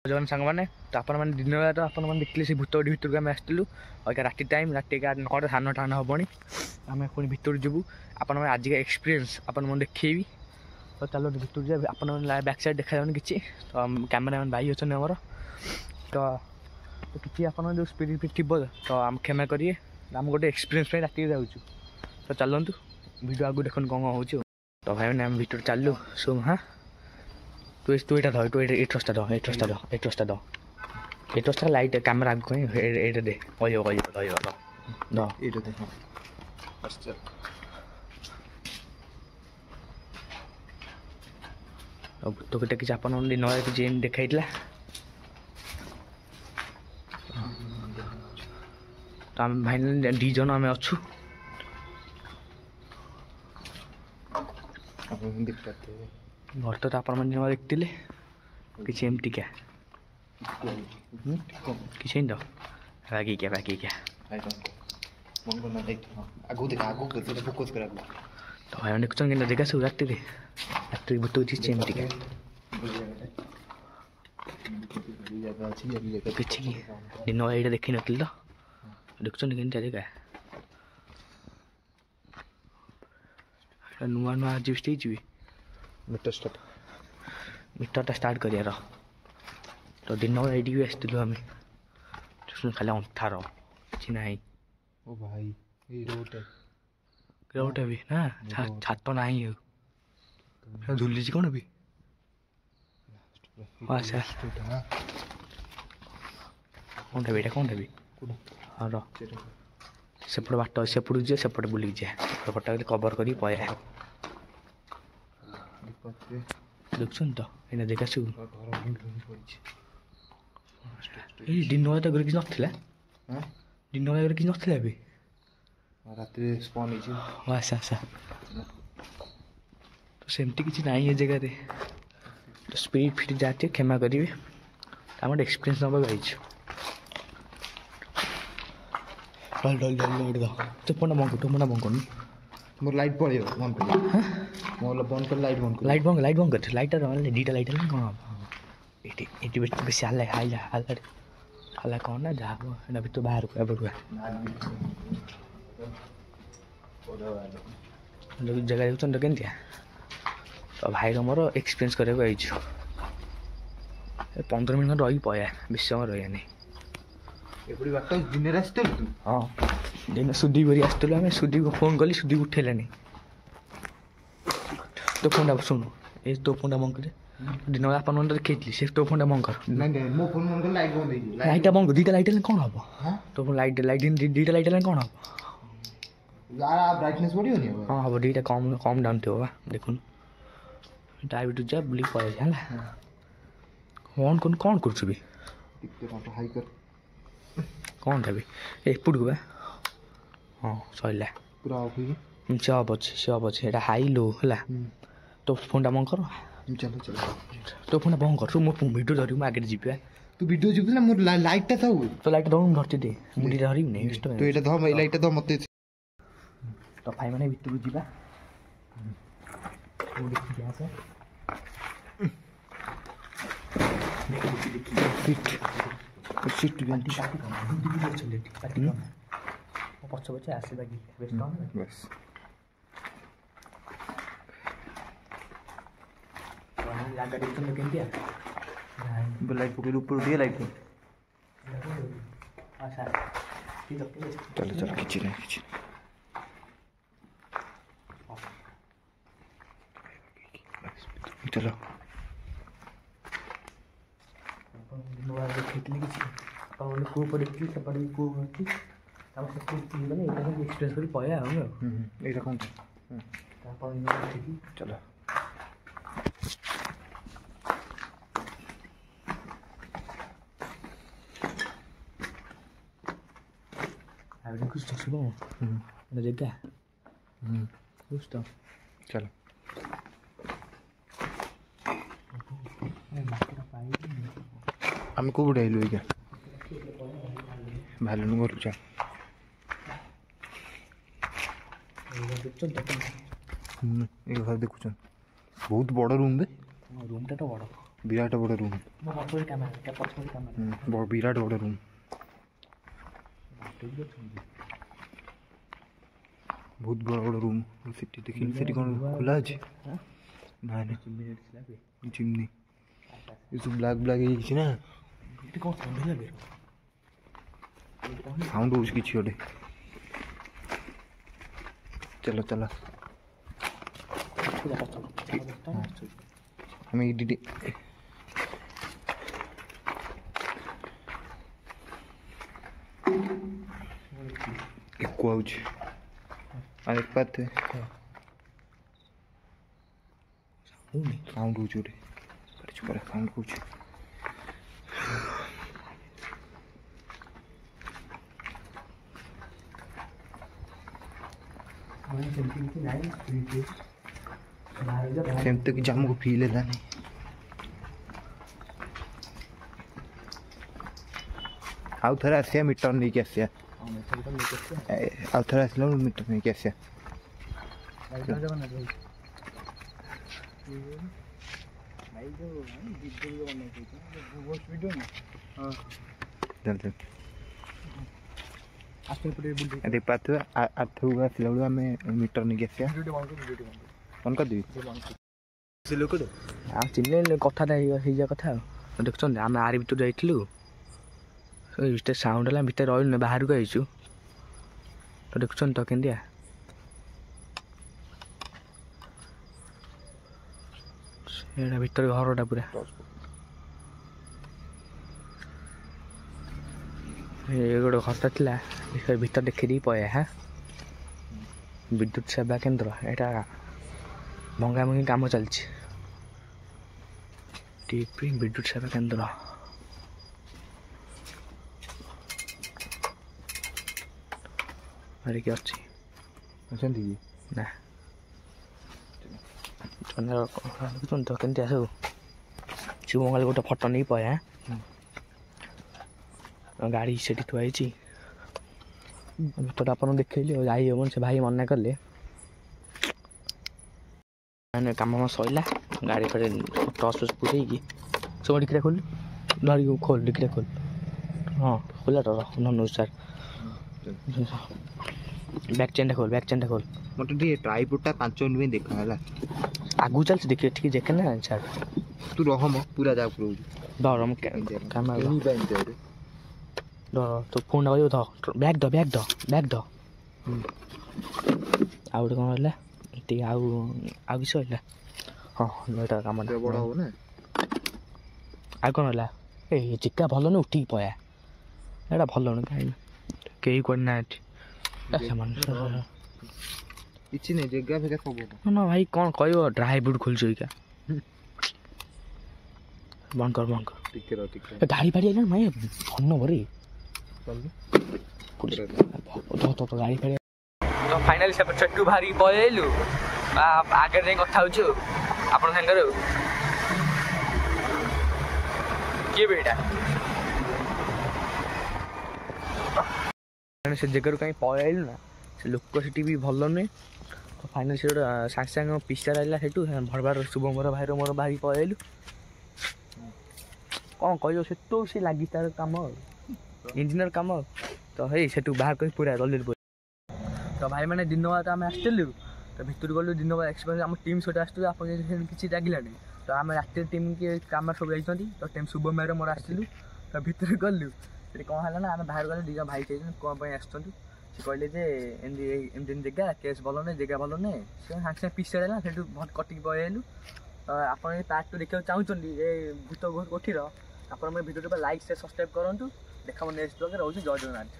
जवान सांग मैंने तो आपण दिन बेला तो आपण देखिले से भूत गड़ी भितर आम आसलु राति टाइम राति 9टा 9:30 हेनी आम पुणी भितर जीवु आपण आज एक्सपीरियंस आपण देखी तो चलो भितर जा आपण बैक साइड देखा जाऊनी कि तो कैमेरामैन भाई अच्छे आमर तो किसी आप जो स्पीड थी तो आम क्षमा करिए आम गोटे एक्सपीरियंस राति जाऊँ तो चलतु वीडियो आगे देख कौन हो तो भाई मैंने आम भितर चलू शुभ हाँ तू यहाँ धर तू ये रास्ता दो ये रास्ता दो ये रास्ता दो ये रास्ता लाइट कैमेरा आगे ये दे तो गोटे किसी आप किसी देखा तो आम भाई दी जन आम अच्छु घर तो आप देखते किसी एमती क्या किसी तो बाकी क्या तो भाई देखुन कि जगह सब राति राति भूत किसी एमती क्या किसी दिन ये देखी नी तो देखुन कि जगह नुआ नुआ आज स्टेज भी मीटरटा स्टार्ट कर तो दिन ये आसलु आम खाली अंधार कि ना ओ भाई रोड भी ना छात ना झुली कौन भी अच्छा कौन भी कौन भी हाँ सेपट बाट सेपट जी सेपट बुलिक जाए पटा कवर कर पया देखुन तो ये देखा सब दिन बेला तो किसी नाला दिन बेला किसी नाला भी रात अच्छा अच्छा तो सेमती किसी ना ये जगह तो स्पीड फिट जाते क्षमा करेंगे आम एक्सपीरियंस नवा आई तो फोन बंद मोर लाइट पड़े बंद कर मोर बंद कर लाइट बंद कर लाइट दीटा लाइट कौन ये बेस हाला कौन ना जहाँ भी तो बाहर को एपट जगह देखुन तो केमती तो भाई मोर एक्सपीरियंस कराई 15 मिनट रही पया बेस समय रहा नहीं हाँ दिन सुधी कर आसलु आम सुधी को फोन कली सुधी उठेलानी तो फोन शुणु ये तो फोन बंद कर दिन बेला आप देखी से तो फोन बंद कर लाइटा बंद दीटा लाइट कौन हम तो लाइट दीटा लाइट कौन हम ब्राइटनेस बढ़ियो नहीं हाँ हम दीटा कम कम डाउन थो देखुन डायबिटीज जा बुल पड़े कौन कौन कौन कर कौन था भी एपट को हाँ सर पूरा सब अच्छे हाई लो है तो फोन बंद कर चलो चलो तो फोन बंद कर मो भिडियो धर आगे जी तू वीडियो जी ना मोर लाइट था तो लाइट दौड़ धरती दे मुझे धरमी नहीं तो ये धम ए लाइट तो मत तो भाई मैंने भितर जी पछ पचे आस जगह देखते केमती लाइट पकड़ ऊपर उठिए लाइट अच्छा चलो चलो किसी ना किसी चलो देखी किसी कूप पड़ी सेपटे कूप अच्छी मैंने ये एक्सपीरियंस कर पया ये कौन चलो कुछ तो सुनो जगह कुछ तो चलो आम को बुढ़ाइलु क्या भालू घर चल एक घर देखुन बहुत बड़ रूम बे रूम टा तो बड़ ବିରାଟ ବଡ଼ ରୁମ୍ ମୋ ପଛରେ କ୍ୟାମେରା ବିରାଟ ବଡ଼ ରୁମ୍ ବହୁତ ବଡ଼ ବଡ଼ ରୁମ୍ ସେଠି ଦେଖିଲି ସେଠି କ'ଣ ଖୋଲା ଅଛି ନାଇଁ ନାଇଁ ଚିମ୍ନି ଏସବୁ ବ୍ଲାକ୍ ହେଇଯାଇଛି ନା ସାଉଣ୍ଡ ହେଉଛି କିଛି ଗୋଟେ ଚାଲ ଚାଲ ଆମେ ଏଇଠି ఎక్కువ ହେଉଛି ଆଉ ଏକ ପାତେ ସାଉଣ୍ଡ ହେଉଛି ଗୋଟେ ଚୁପରା ସାଉଣ୍ଡ ହେଉଛି ସେମିତି କିଛି ଆମକୁ ଫିଲ୍ ହେଲାନି ଆଉ ଥରେ ଆସିବା ମିଟର ନେଇକି ଆସିବା ଆଉ ଥରେ ଆସିଲା ବେଳକୁ ମିଟର ନେଇକି ଆସିବା ଦେଖିପାରୁଥିବା ଆରଥରକୁ ଆସିଲା ବେଳକୁ ଆମେ ମିଟର ନେଇକି ଆସିବା ଫୋନ୍ କରିଦେବି ସେ ଲୋକଟେ ଆଉ ଚିହ୍ନିଲେ କଥାଟା ହେଇଯିବା କଥା ଆଉ ଦେଖୁଛନ୍ତି ଆମେ ଆରି ଭିତରୁ ଯାଇଥିଲୁ ଭିତରେ ସାଉଣ୍ଡ ହେଲା ଭିତରେ ରହିଲୁ ନା ବାହାରକୁ ଆଇଛୁ ତ ଦେଖୁଛନ୍ତି ତ କେମିତିଆ ସେଇଟା ଭିତରେ ଘରଟା ପୁରା ଏ ଗୋଟେ ଘରଟା ଥିଲା ଭିତରେ ଦେଖିଦେଇ ପଳେଇବା ହାଁ ବିଦ୍ୟୁତ ସେବା କେନ୍ଦ୍ର ଏଇଟା ଭଙ୍ଗାଭଙ୍ଗି କାମ ଚାଲିଛି ଟିପି ବିଦ୍ୟୁତ ସେବା କେନ୍ଦ୍ର କିଏ ଅଛି ଅଛନ୍ତି କି ନା ଦେଖୁଛନ୍ତି ତ କେମିତି ଆସିବୁ ଶିବ ମଙ୍ଗଳ ଗୋଟେ ଫଟୋ ନେଇ ପଳେଇବା ଗାଡ଼ି ସେଠି ଥୁଆ ହେଇଛି ଭିତରଟା ଆପଣ ଦେଖେଇଲି ଆଉ ଯାଇ ହେବନି ସେ ଭାଇ ମନା କଲେ କାମ ସରିଲା ଗାଡ଼ି ଫାଡ଼ି ଟସ୍ ଫସ୍ ପୁରେଇକି ସବୁ ଡିକିଟା ଖୋଲ ଧରିକି ଖୋଲ ଡିକିଟା ଖୋଲ ହଁ ଖୋଲା ତ ଧନ୍ୟବାଦ ସାର୍ ବ୍ୟାକ୍ ଚେନ୍ଟା ଖୋଲ ମୋତେ ଟିକେ ଟ୍ରାଇପୋର୍ଟଟା 5 ମିନିଟ୍ ପାଇଁ ଦେଖା ହେଲା ଆଗକୁ ଚାଲିଛି ଦେଖି ଟିକେ ଦେଖେ ନା ଛାଡ଼ ତୁ ରହମ ପୁରା ଯା ପୁରଉଛି ଧର ମୁଁ କ୍ୟାମେରା ଧର ତୁ ଫୋନ୍ଟା କରିବୁ ଧ ବ୍ୟାଗ୍ ଧ ଆଉ ଗୋଟେ କ'ଣ ରହିଲା ଟିକେ ଆଉ କିଛି ରହିଲା ହଁ ଏଇଟା କାମଟା ବଡ଼ ହବ ନା ଆଉ କ'ଣ ହେଲା ଏ ଚିକା ଭଲ ନୁହେଁ ଉଠିକି ପଳା ଏଇଟା ଭଲ ନୁହେଁ କାହିଁକି କେହି କରିନାହାନ୍ତି କିଛି ନାହିଁ ଜେଗା ଫେଗା ସବୁ ନା ଭାଇ କ'ଣ କହିବ ଡ୍ରାଇ ଫ୍ରୁଟ୍ ଖୋଲିଛୁ ଏଇକା ବନ୍ଦ କର ଟିକେ ଗାଡ଼ି ଫାଡ଼ି ଆଇଲା ଭାଇ ଭଲ ଭରି ଗାଡ଼ି ଫାଡ଼ି ତ ଫାଇନାଲି ସେଠୁ ବାହାରିକି ପଳେଇଲୁ ଆଗରେ ଯାଇ କଥା ହେଉଛୁ ଆପଣଙ୍କ ସାଙ୍ଗରେ କିଏ ବି ଏଇଟା ସେ ଜାଗାରୁ କାହିଁ ପଳେଇଲୁ ନା ସେ ଲୋକ ସେଠି ବି ଭଲ ନୁହେଁ ତ ଫାଇନାଲି ସେ ଗୋଟେ ସାଙ୍ଗେ ସାଙ୍ଗେ ପିସା ରହିଲା ସେଠୁ ଭରବାର ଶୁଭମର ଭାଇର ମୋର ବାହାରିକି ପଳେଇଲୁ କ'ଣ କହିବ ସେଠୁ ସେ ଲାଗିଛି ତାର କାମ ଆଉ ଇଞ୍ଜିନିୟର କାମ ତ ହେଇ ସେଠୁ ବାହାର କରି ପୁରା ଜଲ୍ଦି ତ ଭାଇମାନେ ଦିନ ବେଳା ତ ଆମେ ଆସିଥିଲୁ ତ ଭିତରୁ ଗଲୁ ଦିନ ବେଳା ଏକ୍ସପିରିଏନ୍ସ ଆମ ଟିମ୍ ସହିତ ଆସିଥିଲୁ ଆପଣ କିଛି ଲାଗିଲାନି ତ ଆମେ ରାତିରେ ଟିମ୍ କିଏ କାମରେ ସବୁ ଯାଇଛନ୍ତି ତ ଟିମ୍ ଶୁଭମ ଭାଇର ମୋର ଆସିଥିଲୁ ତ ଭିତରେ ଗଲୁ ସେଠି କ'ଣ ହେଲା ନା ଆମେ ବାହାର ଗଲୁ ଦୁଇ ଜଣ ଭାଇ ଯାଇଛନ୍ତି କ'ଣ ପାଇଁ ଆସିଛନ୍ତି ସେ କହିଲେ ଯେ ଏମିତି ଜାଗା କେସ୍ ଭଲ ନାହିଁ ଜାଗା ଭଲ ନାହିଁ ସେ ସାଙ୍ଗେ ସାଙ୍ଗେ ପିସ୍ ହେଲା ସେଠୁ କଟିକି ପଳେଇଲୁ ତ ଆପଣ ଏ ପାର୍ଟକୁ ଦେଖିବାକୁ ଚାହୁଁଛନ୍ତି ଏ ଭୂତ କୋଠିର ଆପଣ ଭିଡ଼ିଓଟା ଲାଇକ୍ ସେୟାର ସବସ୍କ୍ରାଇବ୍ କରନ୍ତୁ ଦେଖା ନେକ୍ସଟ ବ୍ଲଗ୍ରେ ରହୁଛି ଜୟ ଜଗନ୍ନାଥ।